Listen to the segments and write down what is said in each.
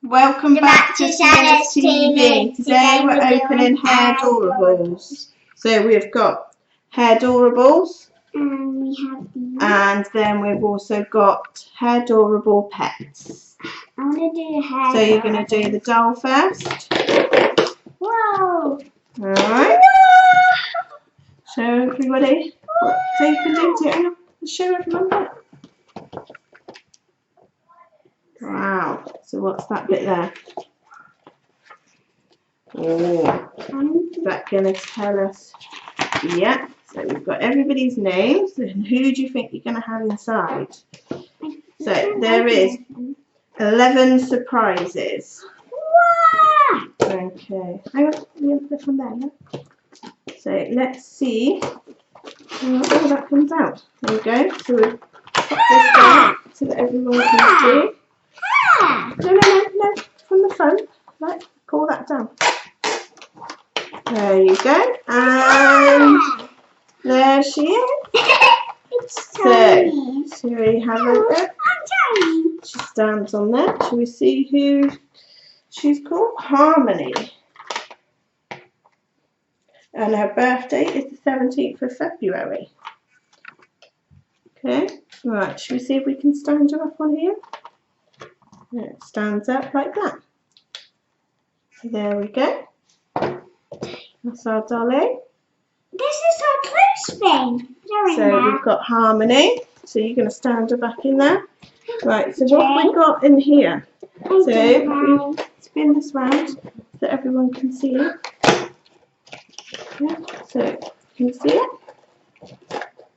Welcome back to SIENNA'S TV. Today we're opening Hairdoorables. So we've got Hairdoorables, and we have these. And then we've also got Hairdoorable Pets. I want to do hair. So you're going to do the doll first. Whoa! Alright. Show everybody what's opened into it. Hang on. Show everyone that. Wow. So what's that bit there? Oh, is that going to tell us? Yeah. So we've got everybody's names, and who do you think you're going to have inside? So there is 11 surprises. Wow! Okay. Hang on, we have this one there. Yeah? So let's see. Oh, that comes out. There we go. So we've put this down so that everyone can see. No, from the front. Right, pull that down. There you go. And there she is. It's tiny. So, shall we have a look? I'm tiny. She stands on there. Shall we see who she's called? Harmony. And her birthday is the 17th of February. Okay, right, shall we see if we can stand her up on here? And it stands up like that. There we go. That's our dolly. This is our close thing. So we've got Harmony. So you're going to stand her back in there. Right, so what have we got in here? So if we spin this round so everyone can see it. Yeah, so can you see it?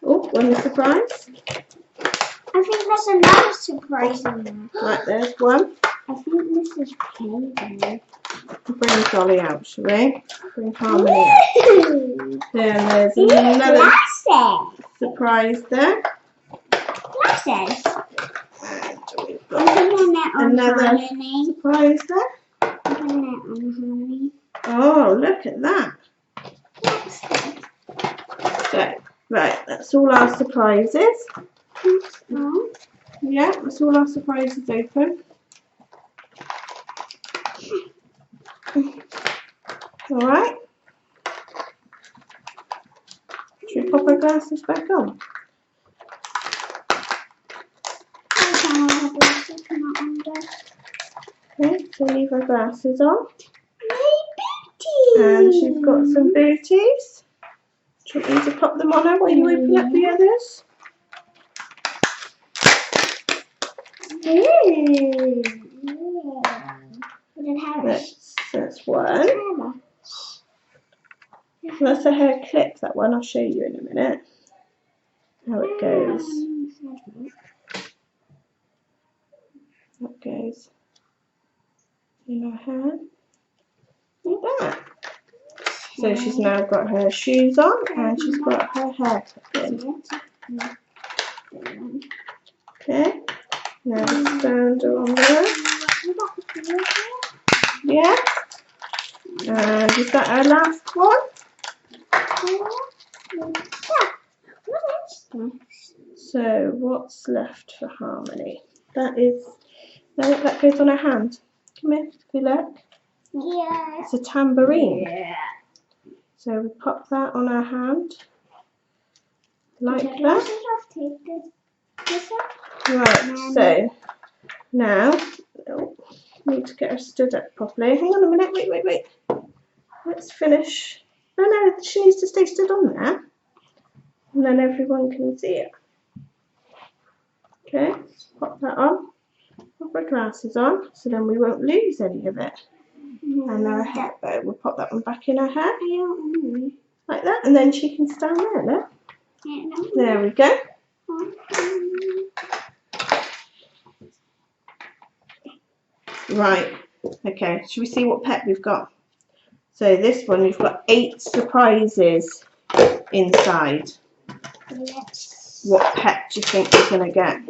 Oh, one surprise. I think there's another surprise in there. Right, there's one. I think this is painting. Bring Dolly out, shall we? Bring Harmony out. Then there's another Glasses. surprise there. Glasses. And we've I'm got putting that on another Harmony. surprise there. I'm putting that on Harmony. Oh, look at that. So, right, that's all our surprises. Yeah, that's all our surprises open. Alright. Should we pop our glasses back on? Okay, so leave our glasses on. And she's got some booties. Do you want me to pop them on her while you open up the others? That's one. That's a hair clip, that one. I'll show you in a minute how it goes. That goes in her hair. Like that. So she's now got her shoes on and she's got her hair clipped in. Okay. Now stand her on there. Yeah. And is that our last one? So what's left for Harmony? That goes on her hand. Come here, if you look. Yeah. It's a tambourine. Yeah. So we pop that on our hand. Like that. Right, so now need to get her stood up properly. Hang on a minute, wait. Let's finish. No, she needs to stay stood on there. And then everyone can see it. Okay, let's pop that on. Pop our glasses on, so then we won't lose any of it. And our hair bow, we'll pop that one back in her hair. Like that, and then she can stand there, look. There we go. Right, okay, should we see what pet we've got? So this one, we've got 8 surprises inside. What pet do you think we're going to get?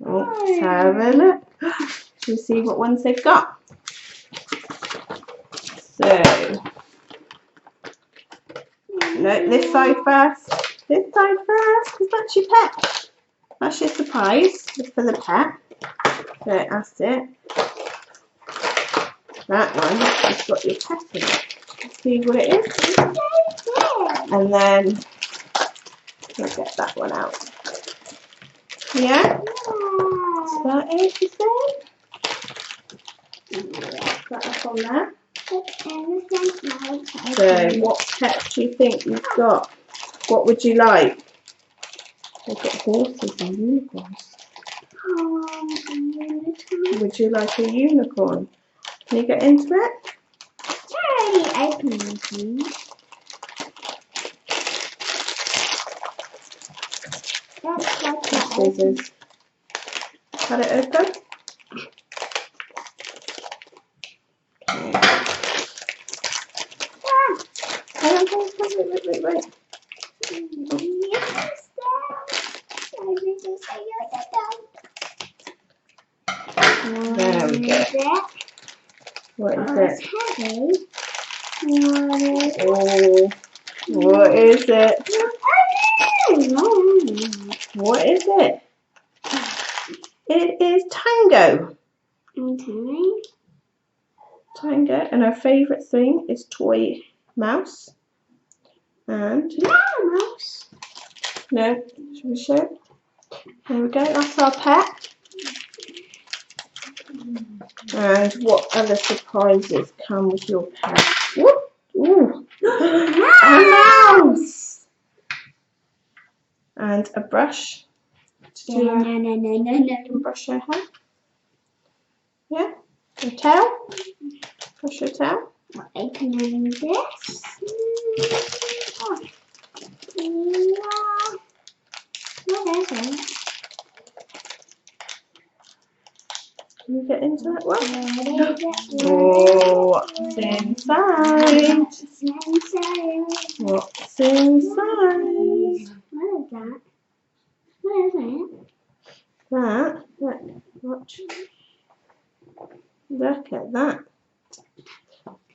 Oh, let's have a look. Should we see what ones they've got? So, no, this side first. This side first, because that's your pet. That's your surprise for the pet. So that's it. That one has got your pet in it. Let's see what it is. And then we'll get that one out. Yeah? So that is the same. Put that up on there. So what pet do you think you've got? What would you like? They've got horses and unicorns. Would you like a unicorn? Can you get into it? It's already open. Scissors. Cut it open. Wait. There we go. What is it? Oh, what is it? What is it? It is Tango. Tango, and her favourite thing is toy mouse. And Mouse. no, should we show it? There we go. That's our pet. And what other surprises come with your pet? Whoop. Ooh, a mouse. And a brush. No. Brush your hair. Yeah. Your tail. Brush your tail. Opening this. What is it? Can you get into that one? What Oh, what's inside? What's inside? What is that? What is it? That, watch. Look at that.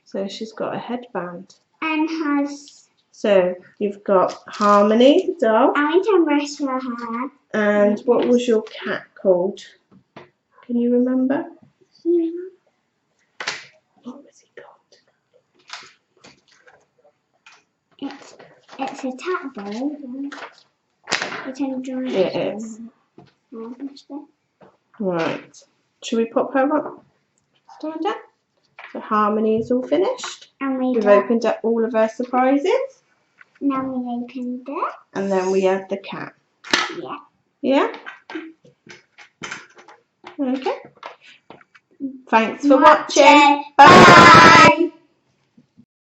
So she's got a headband. And has. So you've got Harmony, the doll. I can brush her hair. And what was your cat called? Can you remember? Yeah. What was he called? It's a tap ball. You can draw Yeah, it is. Right. Should we pop her up? Stand up. So Harmony is all finished. And We've opened up all of her surprises. Now we open this. And then we have the cat. Yeah. Yeah? Okay. Thanks for watching. Bye.